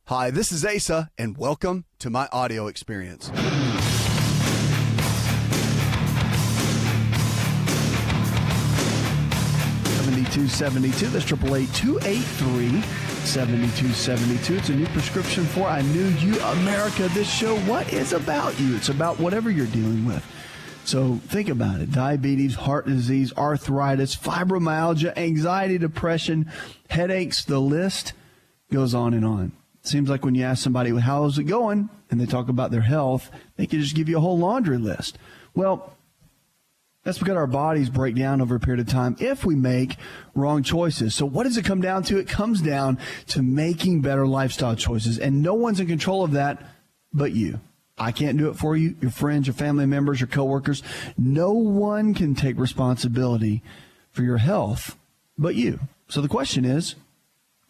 Hi, this is Asa, and welcome to my audio experience. 7272. That's 888-283-7272. It's a new prescription for I Knew You America. This show, what is about you? It's about whatever you're dealing with. So think about it. Diabetes, heart disease, arthritis, fibromyalgia, anxiety, depression, headaches. The list goes on and on. Seems like when you ask somebody, well, how's it going? And they talk about their health, they can just give you a whole laundry list. Well, that's because our bodies break down over a period of time if we make wrong choices. So what does it come down to? It comes down to making better lifestyle choices. And no one's in control of that but you. I can't do it for you, your friends, your family members, your coworkers. No one can take responsibility for your health but you. So the question is,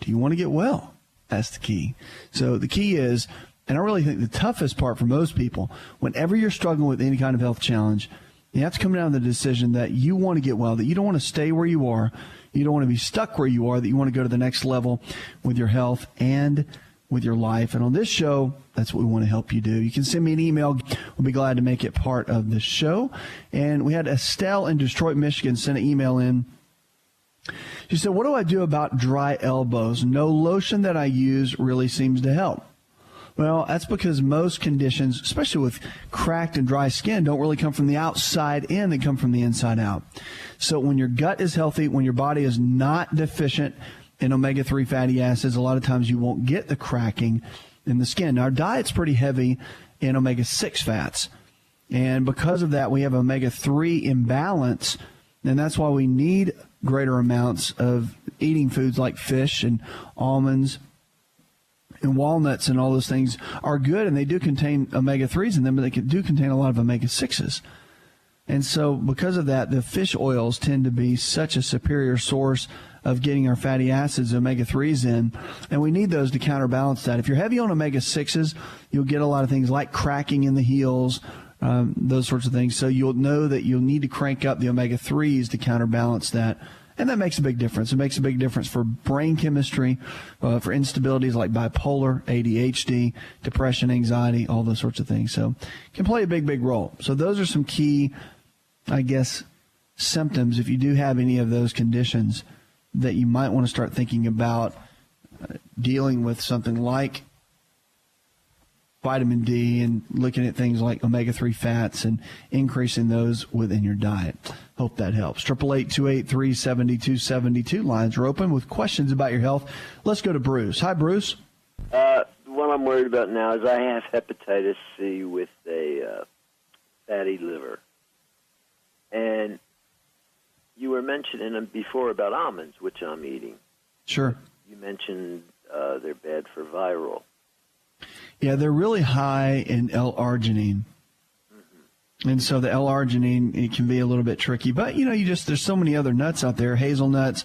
do you want to get well? That's the key. So the key is, and I really think the toughest part for most people, whenever you're struggling with any kind of health challenge, you have to come down to the decision that you want to get well, that you don't want to stay where you are, you don't want to be stuck where you are, that you want to go to the next level with your health and with your life. And on this show, that's what we want to help you do. You can send me an email. We'll be glad to make it part of the show. And we had Estelle in Detroit, Michigan send an email in. She said, what do I do about dry elbows? No lotion that I use really seems to help. Well, that's because most conditions, especially with cracked and dry skin, don't really come from the outside in. They come from the inside out. So when your gut is healthy, when your body is not deficient in omega-3 fatty acids, a lot of times you won't get the cracking in the skin. Now, our diet's pretty heavy in omega-6 fats. And because of that, we have omega-3 imbalance. And that's why we need greater amounts of eating foods like fish and almonds and walnuts, and all those things are good, and they do contain omega-3s in them, but they do contain a lot of omega-6s. And so because of that, the fish oils tend to be such a superior source of getting our fatty acids, omega-3s in, and we need those to counterbalance that. If you're heavy on omega-6s, you'll get a lot of things like cracking in the heels, those sorts of things. So you'll know that you'll need to crank up the omega-3s to counterbalance that. And that makes a big difference. It makes a big difference for brain chemistry, for instabilities like bipolar, ADHD, depression, anxiety, all those sorts of things. So it can play a big, big role. So those are some key, I guess, symptoms, if you do have any of those conditions, that you might want to start thinking about dealing with something like vitamin D and looking at things like omega-3 fats and increasing those within your diet. Hope that helps. 888-283-7272. Lines are open with questions about your health. Let's go to Bruce. Hi, Bruce. What I'm worried about now is I have hepatitis C with a fatty liver. And you were mentioning before about almonds, which I'm eating. Sure. You mentioned they're bad for viral. Yeah, they're really high in L-arginine. Mm-hmm. And so the L-arginine, it can be a little bit tricky. But, there's so many other nuts out there, hazelnuts,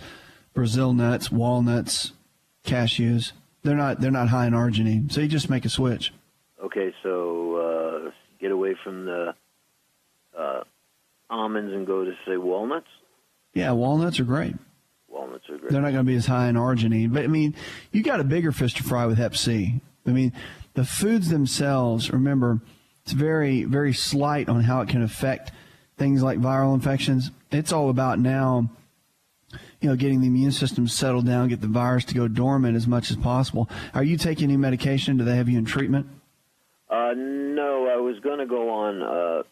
Brazil nuts, walnuts, cashews. They're not high in arginine. So you just make a switch. Okay, so get away from the almonds and go to, say, walnuts? Yeah, walnuts are great. Walnuts are great. They're not going to be as high in arginine. But, you got a bigger fish to fry with Hep C. The foods themselves, remember, it's very, very slight on how it can affect things like viral infections. It's all about now, getting the immune system settled down, get the virus to go dormant as much as possible. Are you taking any medication? Do they have you in treatment? No, I was going to go on, I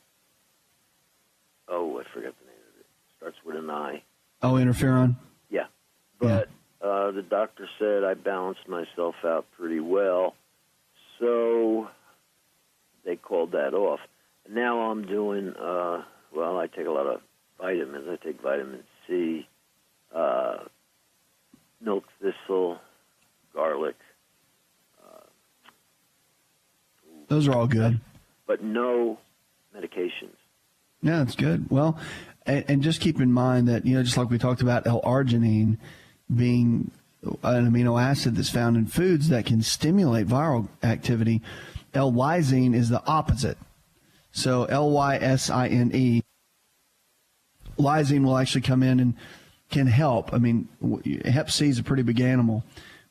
forgot the name of it. Starts with an I. Oh, interferon? Yeah. But the doctor said I balanced myself out pretty well. So they called that off. And now I'm doing, I take a lot of vitamins. I take vitamin C, milk thistle, garlic. Those are all good. But no medications. Yeah, that's good. Well, and just keep in mind that, just like we talked about L-arginine being an amino acid that's found in foods that can stimulate viral activity, L-lysine is the opposite. So L-Y-S-I-N-E, lysine will actually come in and can help. Hep C is a pretty big animal,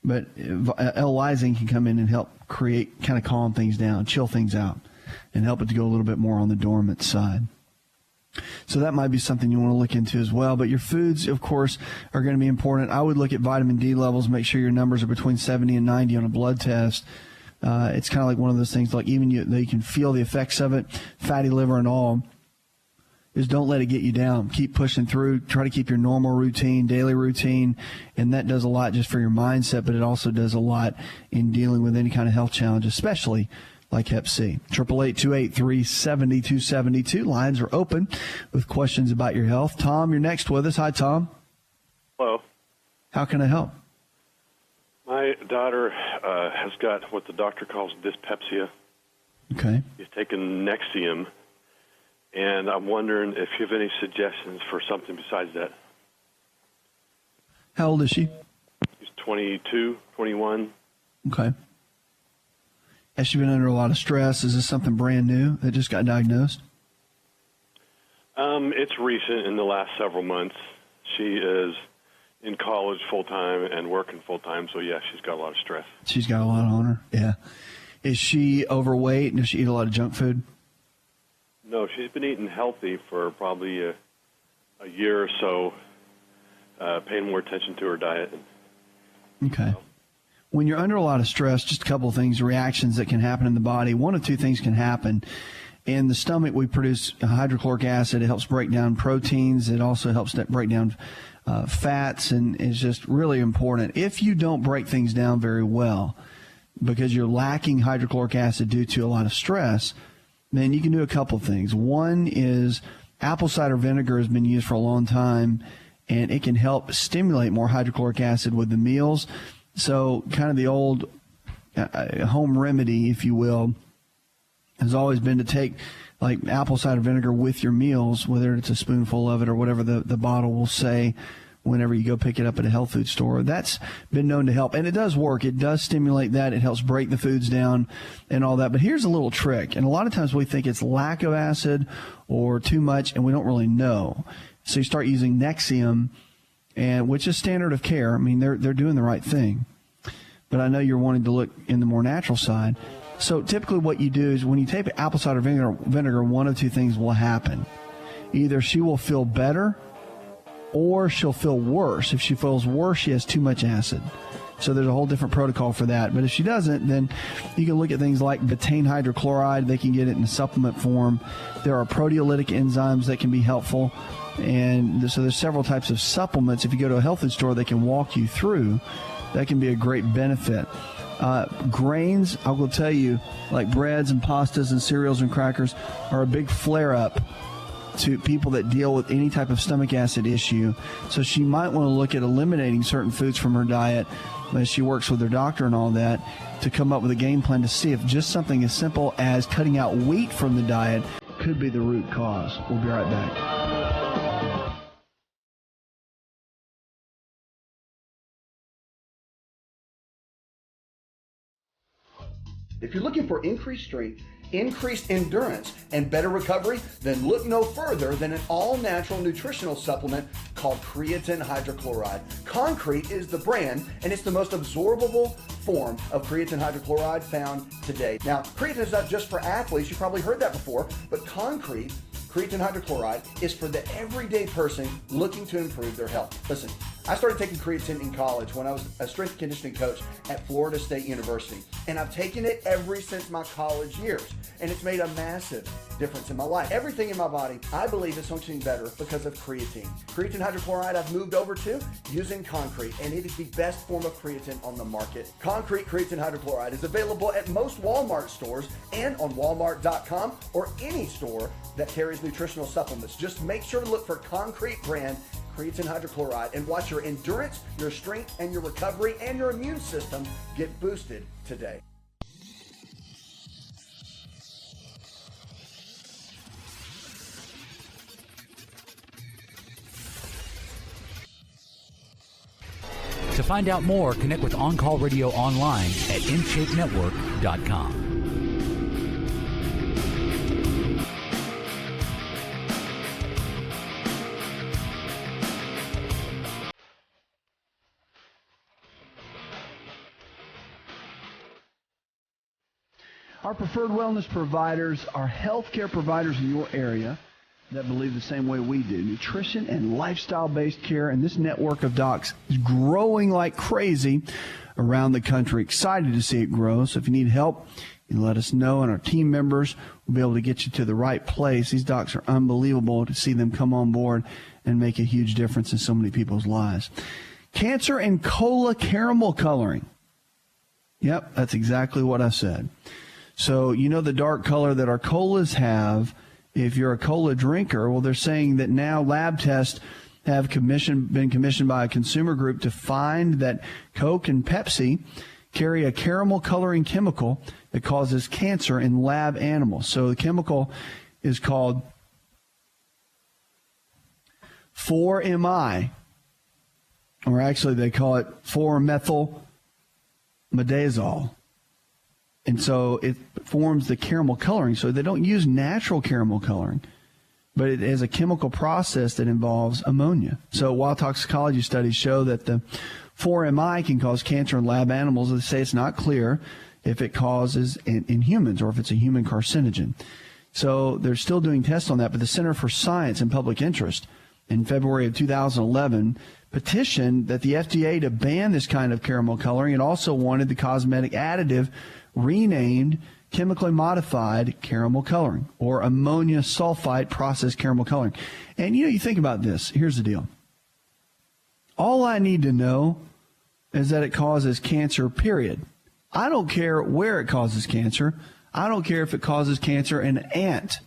But L-lysine can come in and help kind of calm things down, chill things out, and help it to go a little bit more on the dormant side. So that might be something you want to look into as well. But your foods, of course, are going to be important. I would look at vitamin D levels, make sure your numbers are between 70 and 90 on a blood test. It's kind of like one of those things, like even you can feel the effects of it, fatty liver and all, is don't let it get you down. Keep pushing through. Try to keep your normal routine, daily routine, and that does a lot just for your mindset, but it also does a lot in dealing with any kind of health challenge, especially like Hep C. 888-283-7272. Lines are open with questions about your health. Tom, you're next with us. Hi, Tom. Hello. How can I help? My daughter has got what the doctor calls dyspepsia. Okay. She's taken Nexium, and I'm wondering if you have any suggestions for something besides that. How old is she? She's 22, 21. Okay. Has she been under a lot of stress? Is this something brand new that just got diagnosed? It's recent, in the last several months. She is in college full-time and working full-time, so yeah, she's got a lot of stress. She's got a lot on her, yeah. Is she overweight? Does she eat a lot of junk food? No, she's been eating healthy for probably a year or so, paying more attention to her diet. Okay. When you're under a lot of stress, just a couple of things, reactions that can happen in the body. One of two things can happen. In the stomach, we produce hydrochloric acid. It helps break down proteins. It also helps break down fats, and is just really important. If you don't break things down very well because you're lacking hydrochloric acid due to a lot of stress, then you can do a couple of things. One is apple cider vinegar has been used for a long time, and it can help stimulate more hydrochloric acid with the meals. So kind of the old home remedy, if you will, has always been to take like apple cider vinegar with your meals, whether it's a spoonful of it or whatever the bottle will say whenever you go pick it up at a health food store. That's been known to help, and it does work. It does stimulate that. It helps break the foods down and all that. But here's a little trick, and a lot of times we think it's lack of acid or too much, and we don't really know. So you start using Nexium, and which is standard of care. I mean, they're doing the right thing. But I know you're wanting to look in the more natural side. So typically what you do is when you take apple cider vinegar, one of two things will happen. Either she will feel better or she'll feel worse. If she feels worse, she has too much acid. So there's a whole different protocol for that. But if she doesn't, then you can look at things like betaine hydrochloride. They can get it in supplement form. There are proteolytic enzymes that can be helpful. And so there's several types of supplements. If you go to a health food store, they can walk you through. That can be a great benefit. Grains, I will tell you, like breads and pastas and cereals and crackers, are a big flare-up to people that deal with any type of stomach acid issue. So she might want to look at eliminating certain foods from her diet as she works with her doctor and all that to come up with a game plan to see if just something as simple as cutting out wheat from the diet could be the root cause. We'll be right back. If you're looking for increased strength, increased endurance, and better recovery, then look no further than an all-natural nutritional supplement called creatine hydrochloride. Concrete is the brand, and it's the most absorbable form of creatine hydrochloride found today. Now, creatine is not just for athletes. You probably heard that before, but creatine hydrochloride is for the everyday person looking to improve their health. Listen, I started taking creatine in college when I was a strength and conditioning coach at Florida State University, and I've taken it ever since my college years, and it's made a massive difference in my life. Everything in my body, I believe, is functioning better because of creatine. Creatine hydrochloride I've moved over to using Concrete, and it is the best form of creatine on the market. Concrete creatine hydrochloride is available at most Walmart stores and on Walmart.com or any store that carries nutritional supplements. Just make sure to look for Concrete brand creatine hydrochloride and watch your endurance, your strength, and your recovery and your immune system get boosted today. To find out more, connect with On Call Radio online at InShapeNetwork.com. Our preferred wellness providers are healthcare providers in your area that believe the same way we do. Nutrition and lifestyle-based care, and this network of docs is growing like crazy around the country. Excited to see it grow. So if you need help, you let us know, and our team members will be able to get you to the right place. These docs are unbelievable to see them come on board and make a huge difference in so many people's lives. Cancer and cola caramel coloring. Yep, that's exactly what I said. So you know the dark color that our colas have. If you're a cola drinker, well, they're saying that now lab tests have been commissioned by a consumer group to find that Coke and Pepsi carry a caramel coloring chemical that causes cancer in lab animals. So the chemical is called 4-MI, or actually they call it 4-methylmidazole. And so it forms the caramel coloring. So they don't use natural caramel coloring, but it is a chemical process that involves ammonia. So while toxicology studies show that the 4-MI can cause cancer in lab animals, they say it's not clear if it causes in humans or if it's a human carcinogen. So they're still doing tests on that, but the Center for Science and Public Interest in February of 2011 petitioned that the FDA to ban this kind of caramel coloring, and also wanted the cosmetic additive renamed chemically modified caramel coloring, or ammonia sulfite processed caramel coloring. And you think about this. Here's the deal. All I need to know is that it causes cancer, period. I don't care where it causes cancer. I don't care if it causes cancer in an ant.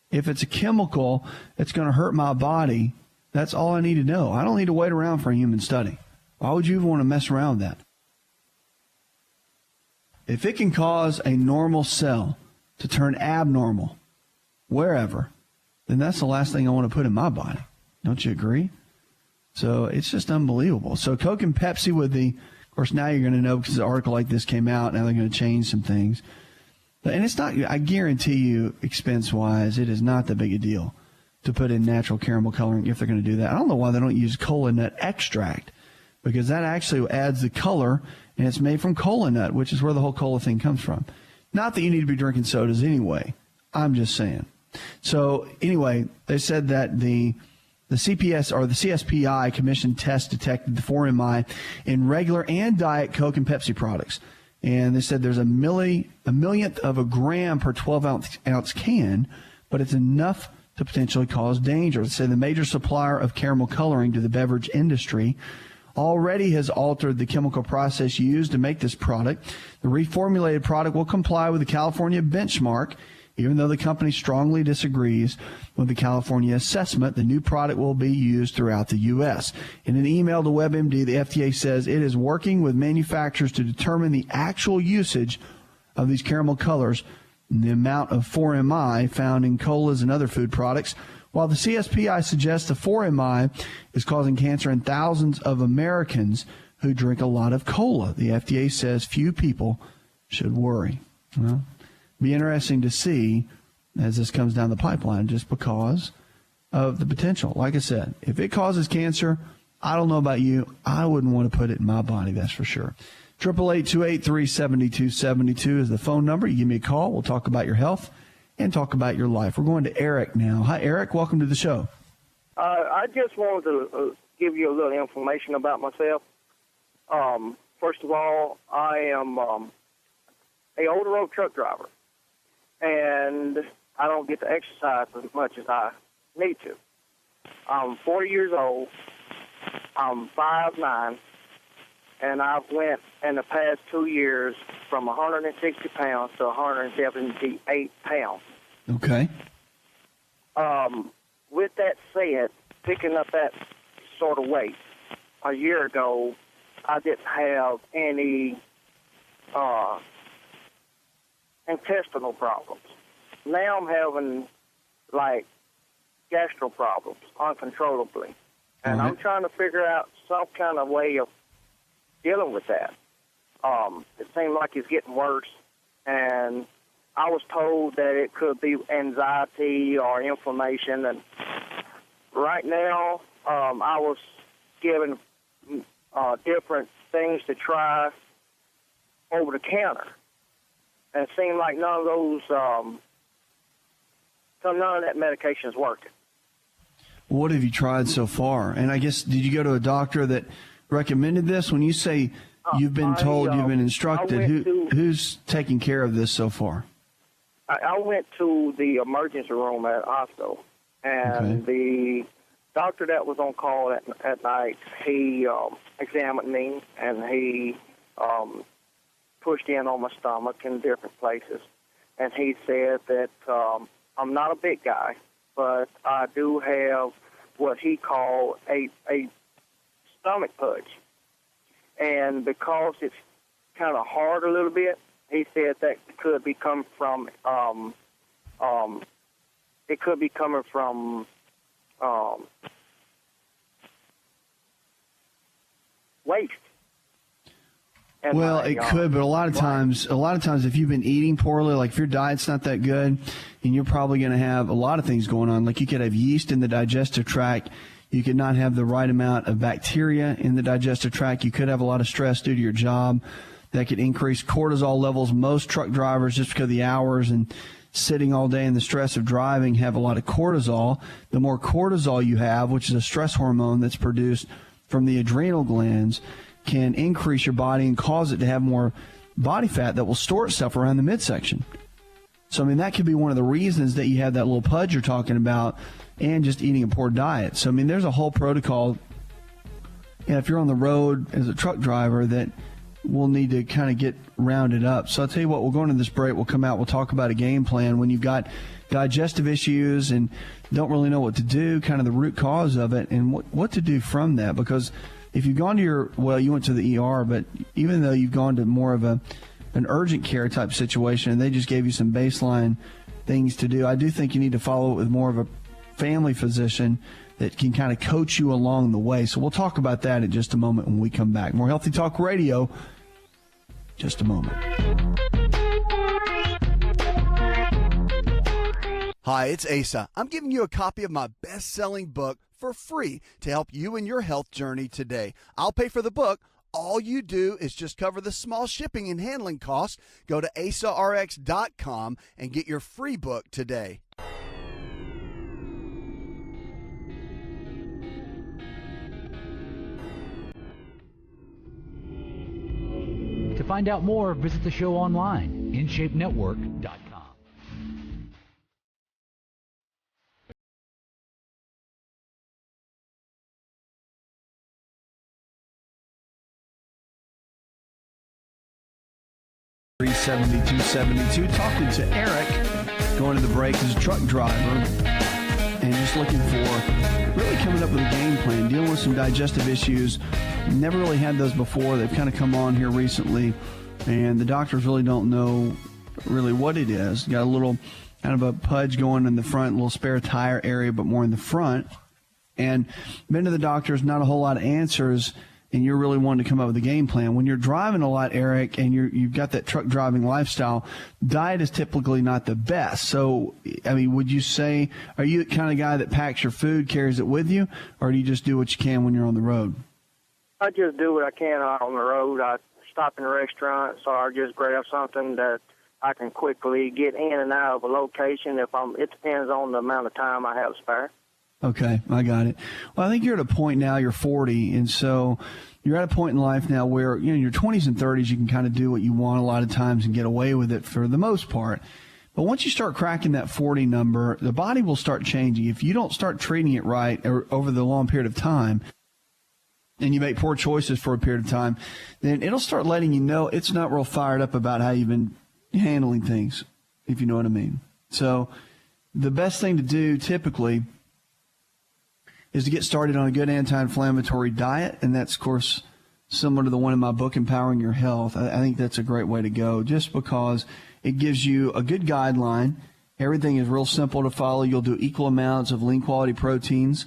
If it's a chemical that's going to hurt my body, that's all I need to know. I don't need to wait around for a human study. Why would you even want to mess around with that? If it can cause a normal cell to turn abnormal wherever, then that's the last thing I want to put in my body. Don't you agree? So it's just unbelievable. So Coke and Pepsi with of course, now you're going to know because an article like this came out. Now they're going to change some things. And it's not, I guarantee you, expense-wise, it is not that big a deal to put in natural caramel coloring if they're going to do that. I don't know why they don't use cola nut extract, because that actually adds the color, and it's made from cola nut, which is where the whole cola thing comes from. Not that you need to be drinking sodas anyway. I'm just saying. So anyway, they said that the CPS or the CSPI commissioned test detected the 4-MI in regular and diet Coke and Pepsi products. And they said there's a millionth of a gram per 12-ounce can, but it's enough to potentially cause danger. They say the major supplier of caramel coloring to the beverage industry already has altered the chemical process used to make this product. The reformulated product will comply with the California benchmark. Even though the company strongly disagrees with the California assessment, the new product will be used throughout the U.S. In an email to WebMD, the FDA says it is working with manufacturers to determine the actual usage of these caramel colors and the amount of 4-MI found in colas and other food products. While the CSPI suggests the 4-MI is causing cancer in thousands of Americans who drink a lot of cola, the FDA says few people should worry. Well, be interesting to see as this comes down the pipeline, just because of the potential. Like I said, if it causes cancer, I don't know about you, I wouldn't want to put it in my body, that's for sure. 888-283-7272 is the phone number. You give me a call. We'll talk about your health and talk about your life. We're going to Eric now. Hi, Eric. Welcome to the show. I just wanted to give you a little information about myself. First of all, I am a over-the-road truck driver, and I don't get to exercise as much as I need to. I'm 40 years old. I'm 5'9", and I've went in the past 2 years from 160 pounds to 178 pounds. Okay. With that said, picking up that sort of weight, a year ago, I didn't have any intestinal problems. Now I'm having, like, gastro problems uncontrollably. And I'm trying to figure out some kind of way of dealing with that. It seems like it's getting worse, and I was told that it could be anxiety or inflammation. And right now, I was given different things to try over the counter. and it seemed like none of those, none of that medication is working. What have you tried so far? And I guess, did you go to a doctor that recommended this? When you say you've been told, you've been instructed, who's taking care of this so far? I went to the emergency room at the hospital, and the doctor that was on call at night, he examined me, and he pushed in on my stomach in different places. And he said that I'm not a big guy, but I do have what he called a stomach pudge. And because it's kind of hard a little bit, he said that could be coming from waste. And well, it could, but a lot of times, if you've been eating poorly, like if your diet's not that good, and you're probably going to have a lot of things going on. Like you could have yeast in the digestive tract. You could not have the right amount of bacteria in the digestive tract. You could have a lot of stress due to your job. That could increase cortisol levels. Most truck drivers, just because of the hours and sitting all day and the stress of driving, have a lot of cortisol. The more cortisol you have, which is a stress hormone that's produced from the adrenal glands, can increase your body and cause it to have more body fat that will store itself around the midsection. So, I mean, that could be one of the reasons that you have that little pudge you're talking about, and just eating a poor diet. So, I mean, there's a whole protocol. And if you're on the road as a truck driver, that we'll need to kind of get rounded up. So I'll tell you what, we'll go into this break. We'll come out. We'll talk about a game plan when you've got digestive issues and don't really know what to do, kind of the root cause of it, and what to do from that. Because if you've gone to you went to the ER, but even though you've gone to more of an urgent care type situation and they just gave you some baseline things to do, I do think you need to follow it with more of a family physician that can kind of coach you along the way. So we'll talk about that in just a moment when we come back. More Healthy Talk Radio, just a moment. Hi, it's Asa. I'm giving you a copy of my best-selling book for free to help you in your health journey today. I'll pay for the book. All you do is just cover the small shipping and handling costs. Go to asarx.com and get your free book today. To find out more, visit the show online, InShapeNetwork.com. $372.72. Talking to Eric, going to the break as a truck driver, and just looking for really coming up with a game plan, dealing with some digestive issues. Never really had those before. They've kind of come on here recently, and the doctors really don't know really what it is. Got a little kind of a pudge going in the front, a little spare tire area, but more in the front. And been to the doctors, not a whole lot of answers, and you're really wanting to come up with a game plan. When you're driving a lot, Eric, and you've got that truck driving lifestyle, diet is typically not the best. So, I mean, would you say, are you the kind of guy that packs your food, carries it with you, or do you just do what you can when you're on the road? I just do what I can on the road. I stop in a restaurant, so I just grab something that I can quickly get in and out of a location. It depends on the amount of time I have spare. Okay, I got it. Well, I think you're at a point now, you're 40, and so you're at a point in life now where, in your 20s and 30s, you can kind of do what you want a lot of times and get away with it for the most part. But once you start cracking that 40 number, the body will start changing. If you don't start treating it right over the long period of time, and you make poor choices for a period of time, then it'll start letting you know it's not real fired up about how you've been handling things, if you know what I mean. So the best thing to do typically is to get started on a good anti-inflammatory diet, and that's, of course, similar to the one in my book, Empowering Your Health. I think that's a great way to go, just because it gives you a good guideline. Everything is real simple to follow. You'll do equal amounts of lean-quality proteins,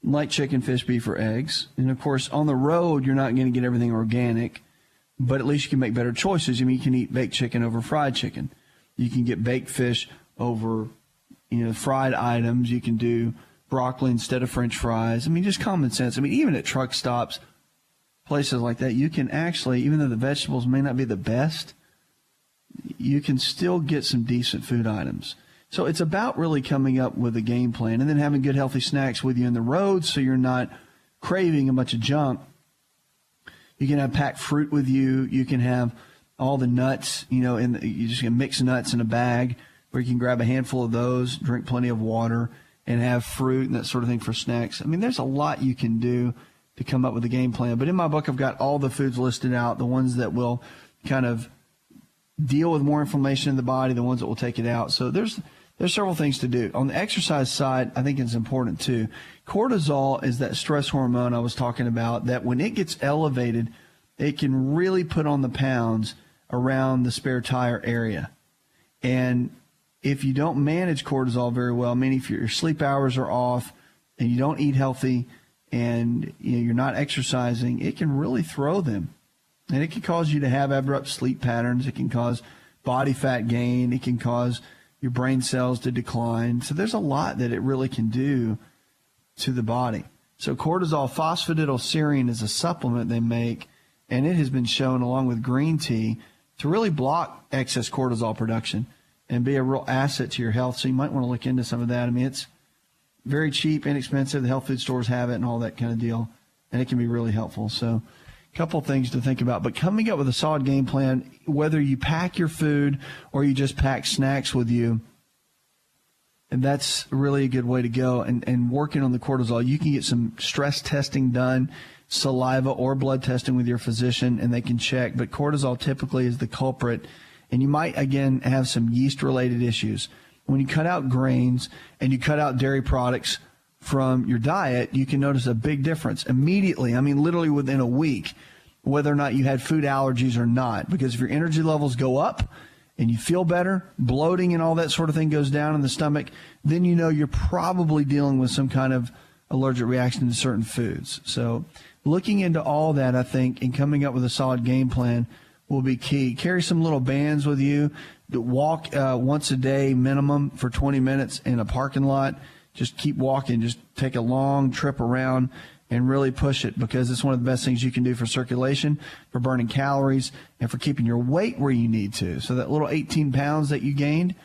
like chicken, fish, beef, or eggs. And, of course, on the road, you're not going to get everything organic, but at least you can make better choices. I mean, you can eat baked chicken over fried chicken. You can get baked fish over, fried items. You can do broccoli instead of French fries. I mean, just common sense. I mean, even at truck stops, places like that, you can actually, even though the vegetables may not be the best, you can still get some decent food items. So it's about really coming up with a game plan and then having good, healthy snacks with you in the road so you're not craving a bunch of junk. You can have packed fruit with you. You can have all the nuts, and you just can mix nuts in a bag where you can grab a handful of those, drink plenty of water, and have fruit and that sort of thing for snacks. I mean, there's a lot you can do to come up with a game plan. But in my book, I've got all the foods listed out, the ones that will kind of deal with more inflammation in the body, the ones that will take it out. So there's several things to do. On the exercise side, I think it's important too. Cortisol is that stress hormone I was talking about that when it gets elevated, it can really put on the pounds around the spare tire area. And if you don't manage cortisol very well, I mean, if your sleep hours are off and you don't eat healthy and you're not exercising, it can really throw them. And it can cause you to have abrupt sleep patterns. It can cause body fat gain. It can cause your brain cells to decline. So there's a lot that it really can do to the body. So cortisol phosphatidylserine is a supplement they make, and it has been shown along with green tea to really block excess cortisol production and be a real asset to your health. So you might want to look into some of that. I mean, it's very cheap, inexpensive. The health food stores have it and all that kind of deal, and it can be really helpful. So a couple of things to think about. But coming up with a solid game plan, whether you pack your food or you just pack snacks with you, and that's really a good way to go. And working on the cortisol, you can get some stress testing done, saliva or blood testing with your physician, and they can check. But cortisol typically is the culprit. And you might, again, have some yeast-related issues. When you cut out grains and you cut out dairy products from your diet, you can notice a big difference immediately. I mean, literally within a week, whether or not you had food allergies or not. Because if your energy levels go up and you feel better, bloating and all that sort of thing goes down in the stomach, then you know you're probably dealing with some kind of allergic reaction to certain foods. So looking into all that, I think, and coming up with a solid game plan will be key. Carry some little bands with you. Walk once a day minimum for 20 minutes in a parking lot. Just keep walking. Just take a long trip around and really push it, because it's one of the best things you can do for circulation, for burning calories, and for keeping your weight where you need to. So that little 18 pounds that you gained,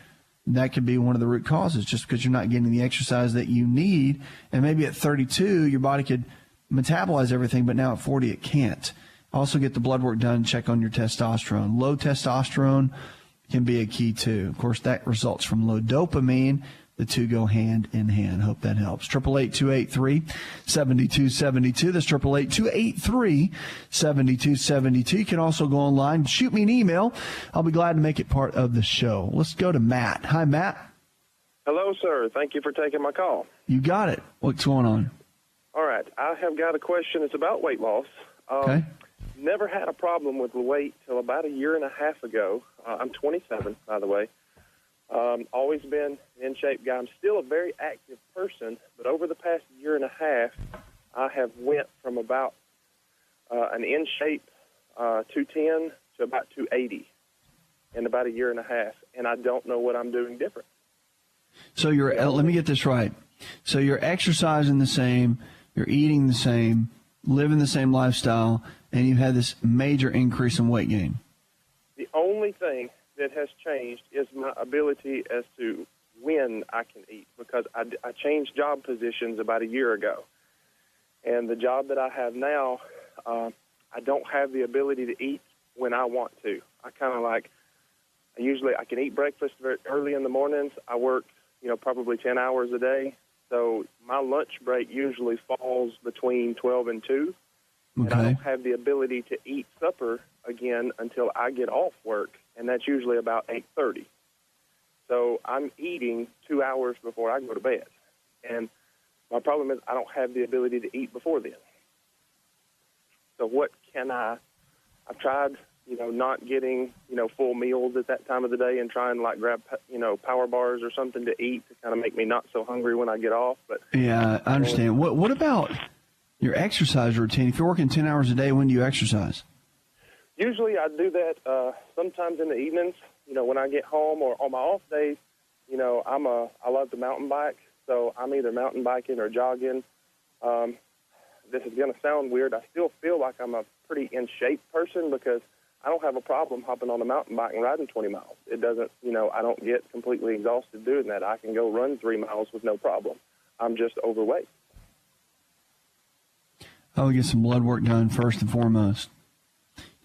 that could be one of the root causes, just because you're not getting the exercise that you need. And maybe at 32, your body could metabolize everything, but now at 40, it can't. Also get the blood work done, check on your testosterone. Low testosterone can be a key too. Of course, that results from low dopamine. The two go hand in hand. Hope that helps. 888-283-7272. That's 888-283-7272. You can also go online. Shoot me an email. I'll be glad to make it part of the show. Let's go to Matt. Hi, Matt. Hello, sir. Thank you for taking my call. You got it. What's going on? All right. I have got a question. It's about weight loss. Okay. Never had a problem with the weight till about a year and a half ago. I'm 27, by the way. Always been an in-shape guy. I'm still a very active person, but over the past year and a half, I have went from about an in-shape 210 to about 280 in about a year and a half, and I don't know what I'm doing different. So let me get this right. So you're exercising the same, you're eating the same, living the same lifestyle, and you've had this major increase in weight gain. The only thing that has changed is my ability as to when I can eat, because I changed job positions about a year ago. And the job that I have now, I don't have the ability to eat when I want to. I can eat breakfast very early in the mornings. I work, probably 10 hours a day. So my lunch break usually falls between 12 and 2. Okay. And I don't have the ability to eat supper again until I get off work, and that's usually about 8:30. So I'm eating 2 hours before I go to bed. And my problem is I don't have the ability to eat before then. So what can I've tried, not getting, full meals at that time of the day and trying to grab, power bars or something to eat to kind of make me not so hungry when I get off. But yeah, I understand. What about your exercise routine? If you're working 10 hours a day, when do you exercise? Usually I do that sometimes in the evenings, when I get home, or on my off days. I love to mountain bike, so I'm either mountain biking or jogging. This is going to sound weird. I still feel like I'm a pretty in shape person because I don't have a problem hopping on a mountain bike and riding 20 miles. It doesn't, I don't get completely exhausted doing that. I can go run 3 miles with no problem. I'm just overweight. I would get some blood work done first and foremost,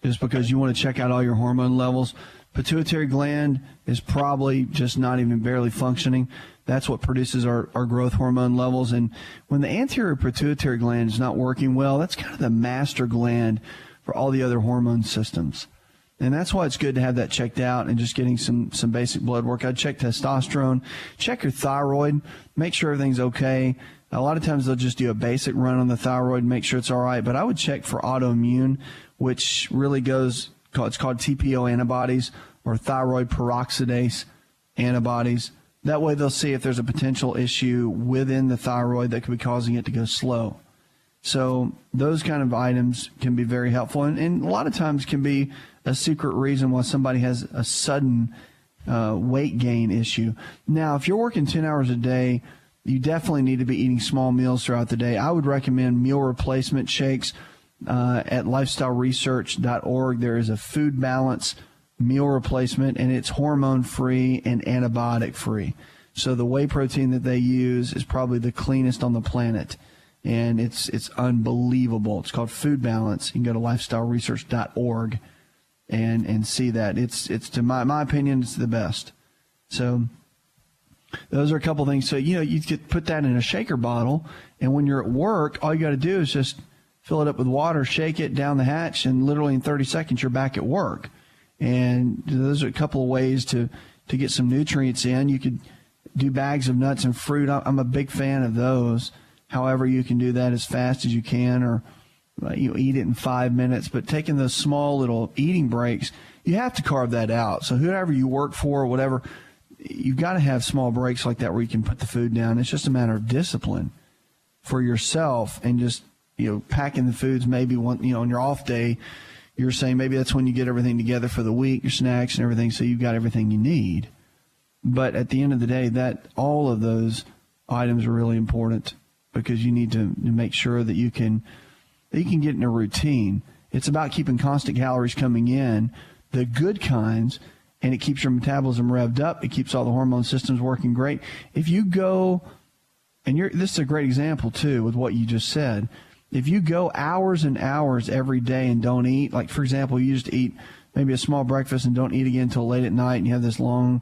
just because you want to check out all your hormone levels. Pituitary gland is probably just not even barely functioning. That's what produces our growth hormone levels. And when the anterior pituitary gland is not working well, that's kind of the master gland for all the other hormone systems. And that's why it's good to have that checked out and just getting some basic blood work. I'd check testosterone, check your thyroid, make sure everything's okay. A lot of times they'll just do a basic run on the thyroid, make sure it's all right. But I would check for autoimmune, which really it's called TPO antibodies or thyroid peroxidase antibodies. That way they'll see if there's a potential issue within the thyroid that could be causing it to go slow. So those kind of items can be very helpful, and a lot of times can be a secret reason why somebody has a sudden weight gain issue. Now, if you're working 10 hours a day, you definitely need to be eating small meals throughout the day. I would recommend meal replacement shakes at lifestyleresearch.org. There is a food balance meal replacement, and it's hormone-free and antibiotic-free. So the whey protein that they use is probably the cleanest on the planet, and it's unbelievable. It's called Food Balance. You can go to lifestyleresearch.org and see that. It's to my opinion, it's the best. So those are a couple things. So, you could put that in a shaker bottle, and when you're at work, all you got to do is just fill it up with water, shake it down the hatch, and literally in 30 seconds, you're back at work. And those are a couple of ways to get some nutrients in. You could do bags of nuts and fruit. I'm a big fan of those. However, you can do that as fast as you can, or eat it in 5 minutes. But taking those small little eating breaks, you have to carve that out. So whoever you work for or whatever, you've got to have small breaks like that where you can put the food down. It's just a matter of discipline for yourself, and just packing the foods maybe on your off day. You're saying maybe that's when you get everything together for the week, your snacks and everything, so you've got everything you need. But at the end of the day, that all of those items are really important, because you need to make sure that you can get in a routine. It's about keeping constant calories coming in, the good kinds, and it keeps your metabolism revved up. It keeps all the hormone systems working great. If you go, and this is a great example too with what you just said. If you go hours and hours every day and don't eat, like for example, you just eat maybe a small breakfast and don't eat again until late at night, and you have this long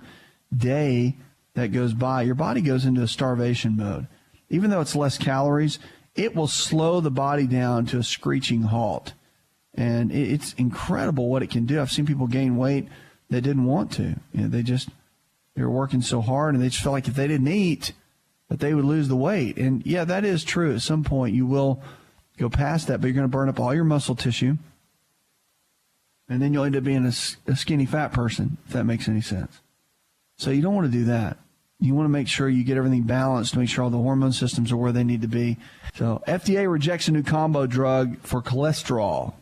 day that goes by, your body goes into a starvation mode. Even though it's less calories, it will slow the body down to a screeching halt. And it's incredible what it can do. I've seen people gain weight that didn't want to. They were working so hard, and they just felt like if they didn't eat, that they would lose the weight. And yeah, that is true. At some point, you will go past that, but you're going to burn up all your muscle tissue, and then you'll end up being a skinny fat person, if that makes any sense. So you don't want to do that. You want to make sure you get everything balanced, make sure all the hormone systems are where they need to be. So FDA rejects a new combo drug for cholesterol.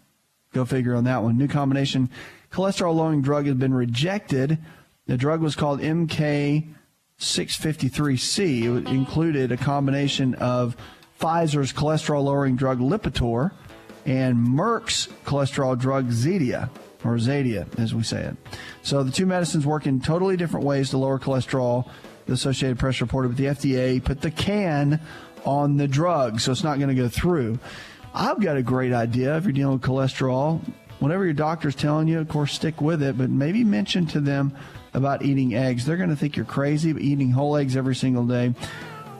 Go figure on that one. New combination cholesterol-lowering drug has been rejected. The drug was called MK653C. It included a combination of Pfizer's cholesterol-lowering drug Lipitor and Merck's cholesterol drug Zetia, or Zadia, as we say it. So the two medicines work in totally different ways to lower cholesterol. The Associated Press reported, but the FDA put the can on the drug, so it's not going to go through. I've got a great idea if you're dealing with cholesterol. Whatever your doctor's telling you, of course, stick with it, but maybe mention to them about eating eggs. They're going to think you're crazy, but eating whole eggs every single day,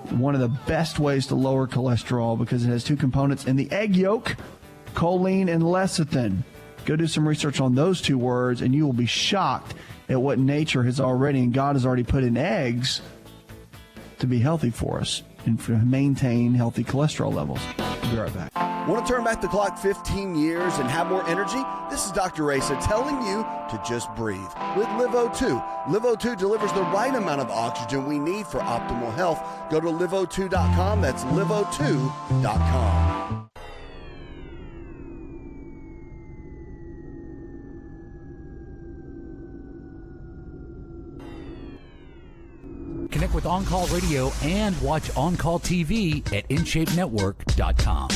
one of the best ways to lower cholesterol, because it has two components in the egg yolk, choline and lecithin. Go do some research on those two words, and you will be shocked at what nature has already, and God has already put in eggs to be healthy for us and to maintain healthy cholesterol levels. We'll be right back. Want to turn back the clock 15 years and have more energy? This is Dr. Asa telling you to just breathe with LiveO2. LiveO2 delivers the right amount of oxygen we need for optimal health. Go to liveO2.com. That's liveO2.com. Connect with On Call Radio and watch On Call TV at InShapeNetwork.com.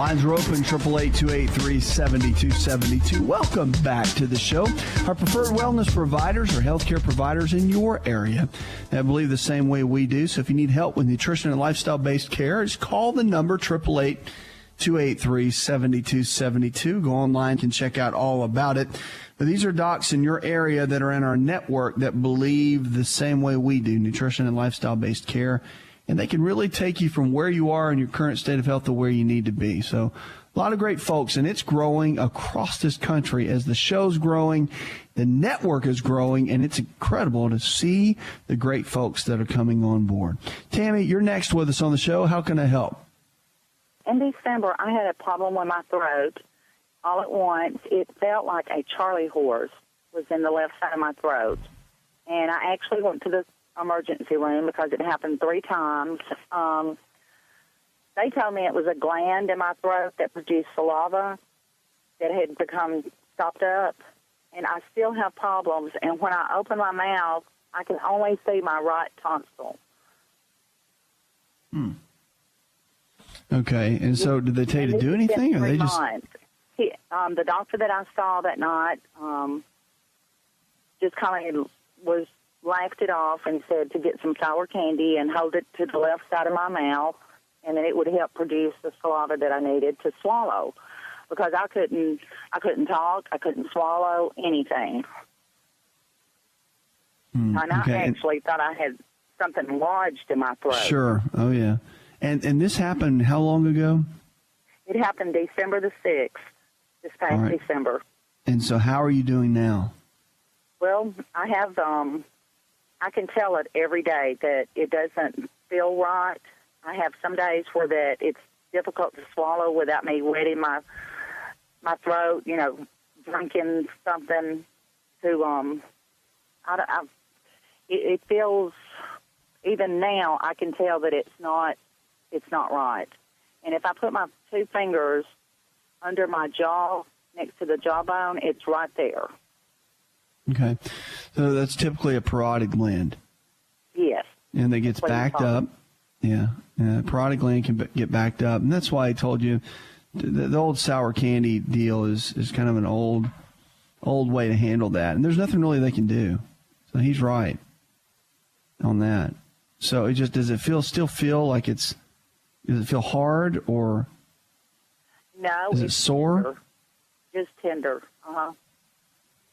Lines are open, 888-283-7272. Welcome back to the show. Our preferred wellness providers are healthcare providers in your area that believe the same way we do. So if you need help with nutrition and lifestyle-based care, just call the number 888-283-7272. Go online and check out all about it. But these are docs in your area that are in our network that believe the same way we do, nutrition and lifestyle-based care. And they can really take you from where you are in your current state of health to where you need to be. So a lot of great folks, and it's growing across this country as the show's growing, the network is growing, and it's incredible to see the great folks that are coming on board. Tammy, you're next with us on the show. How can I help? In December, I had a problem with my throat. All at once, it felt like a Charlie horse was in the left side of my throat. And I actually went to the emergency room because it happened 3 times. They told me it was a gland in my throat that produced saliva that had become stopped up, and I still have problems. And when I open my mouth, I can only see my right tonsil. Okay, and so did they tell you to do anything, or they just? The doctor that I saw that night just kind of laughed it off and said to get some sour candy and hold it to the left side of my mouth, and then it would help produce the saliva that I needed to swallow, because I couldn't talk, I couldn't swallow anything. And I actually thought I had something lodged in my throat. Sure. Oh yeah. And this happened how long ago? It happened December the 6th, this past December. And so how are you doing now? Well, I have I can tell it every day that it doesn't feel right. I have some days where that it's difficult to swallow without me wetting my throat, drinking something to it feels, even now I can tell that it's not right. And if I put my 2 fingers under my jaw next to the jawbone, it's right there. Okay. So that's typically a parotid gland. Yes. And that gets backed up. Yeah. Parotid gland can get backed up. And that's why I told you the old sour candy deal is kind of an old way to handle that. And there's nothing really they can do. So he's right on that. So it just, does it still feel like does it feel hard, or no? Is it sore? Tender. Just tender. Uh-huh.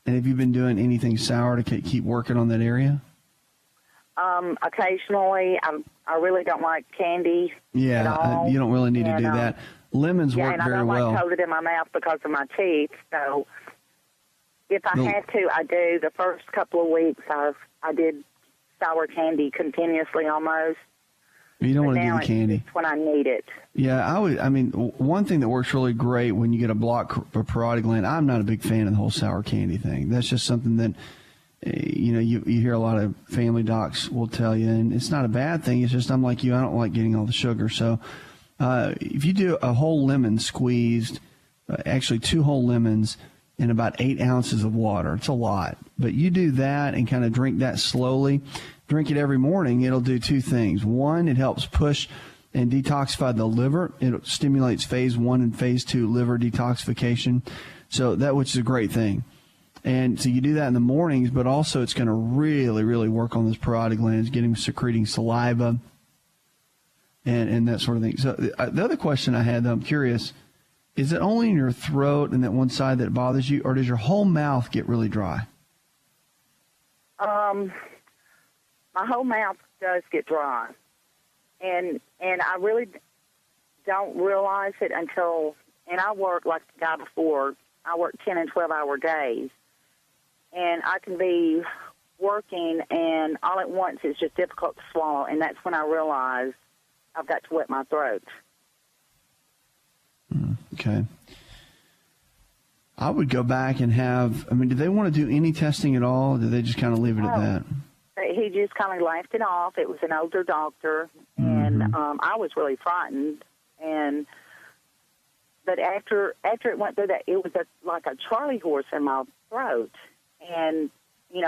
And have you been doing anything sour to keep working on that area? Occasionally. I really don't like candy. Yeah, you don't really need to do that. Lemons work very well. Yeah, and I don't like hold it in my mouth because of my teeth. So if I had to, I do. The first couple of weeks, I did sour candy continuously almost. You don't want to do the candy. It's when I need it. Yeah, one thing that works really great when you get a blocked parotid gland, I'm not a big fan of the whole sour candy thing. That's just something that, you hear a lot of family docs will tell you, and it's not a bad thing. It's just I'm like you, I don't like getting all the sugar. So if you do a whole lemon squeezed, actually 2 whole lemons in about 8 ounces of water, it's a lot. But you do that and kind of drink that slowly. Drink it every morning. It'll do 2 things. One, it helps push and detoxify the liver. It stimulates phase 1 and phase 2 liver detoxification. So which is a great thing. And so you do that in the mornings, but also it's going to really, really work on those parotid glands, getting secreting saliva and that sort of thing. So the other question I had, though, I'm curious, is it only in your throat and that one side that bothers you, or does your whole mouth get really dry? My whole mouth does get dry, and I really don't realize it until, and I work like the guy before, I work 10 and 12-hour days, and I can be working, and all at once it's just difficult to swallow, and that's when I realize I've got to wet my throat. Okay. I would go back and do they want to do any testing at all, or do they just kind of leave it at that? He just kind of laughed it off. It was an older doctor, and I was really frightened. But after it went through that, it was like a Charlie horse in my throat. And,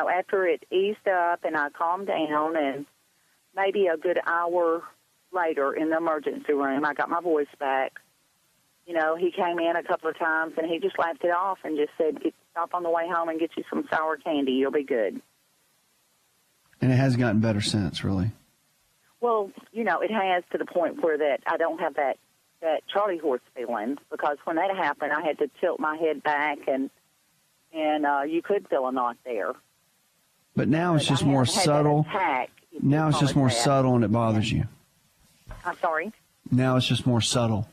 after it eased up and I calmed down, and maybe a good hour later in the emergency room, I got my voice back. he came in a couple of times and he just laughed it off and just said, stop on the way home and get you some sour candy. You'll be good. And it has gotten better since, really. Well, it has, to the point where that I don't have that Charlie horse feeling, because when that happened, I had to tilt my head back and you could feel a knot there. But now it's just more subtle. Now it's just more subtle and it bothers you. I'm sorry? Now it's just more subtle.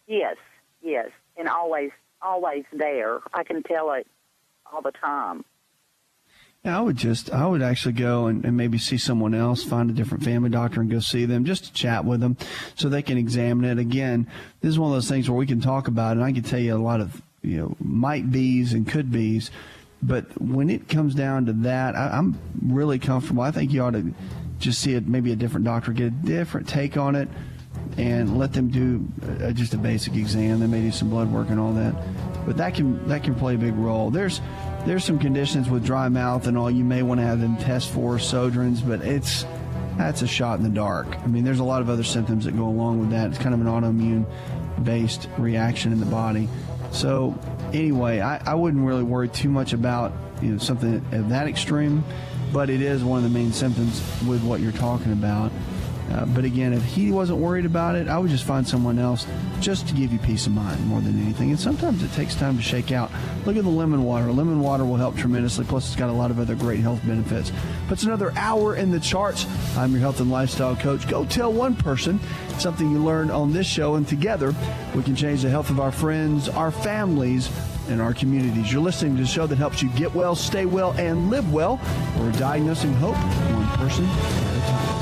Yes, and always there. I can tell it all the time. Yeah, I would actually go and maybe see someone else, find a different family doctor and go see them just to chat with them so they can examine it. Again, this is one of those things where we can talk about it, and I can tell you a lot of, might be's and could be's. But when it comes down to that, I'm really comfortable. I think you ought to just see maybe a different doctor, get a different take on it, and let them do just a basic exam. They may do some blood work and all that. But that can play a big role. There's some conditions with dry mouth and all you may want to have them test for, Sodrins, but that's a shot in the dark. I mean, there's a lot of other symptoms that go along with that. It's kind of an autoimmune-based reaction in the body. So anyway, I wouldn't really worry too much about something at that extreme, but it is one of the main symptoms with what you're talking about. But again, if he wasn't worried about it, I would just find someone else just to give you peace of mind more than anything. And sometimes it takes time to shake out. Look at the lemon water. Lemon water will help tremendously. Plus, it's got a lot of other great health benefits. But it's another hour in the charts. I'm your health and lifestyle coach. Go tell one person something you learned on this show, and together we can change the health of our friends, our families, and our communities. You're listening to a show that helps you get well, stay well, and live well. We're diagnosing hope one person at a time.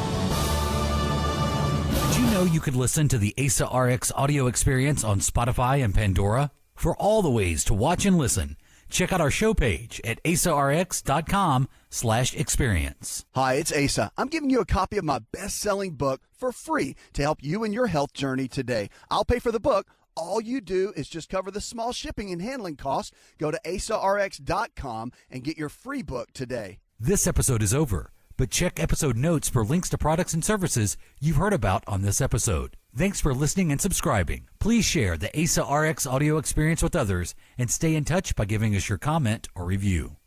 Did you know you could listen to the ASA RX audio experience on Spotify and Pandora? For all the ways to watch and listen, check out our show page at asarx.com/experience. Hi, it's Asa. I'm giving you a copy of my best-selling book for free to help you in your health journey today. I'll pay for the book. All you do is just cover the small shipping and handling costs. Go to asarx.com and get your free book today. This episode is over, but check episode notes for links to products and services you've heard about on this episode. Thanks for listening and subscribing. Please share the ASA RX audio experience with others and stay in touch by giving us your comment or review.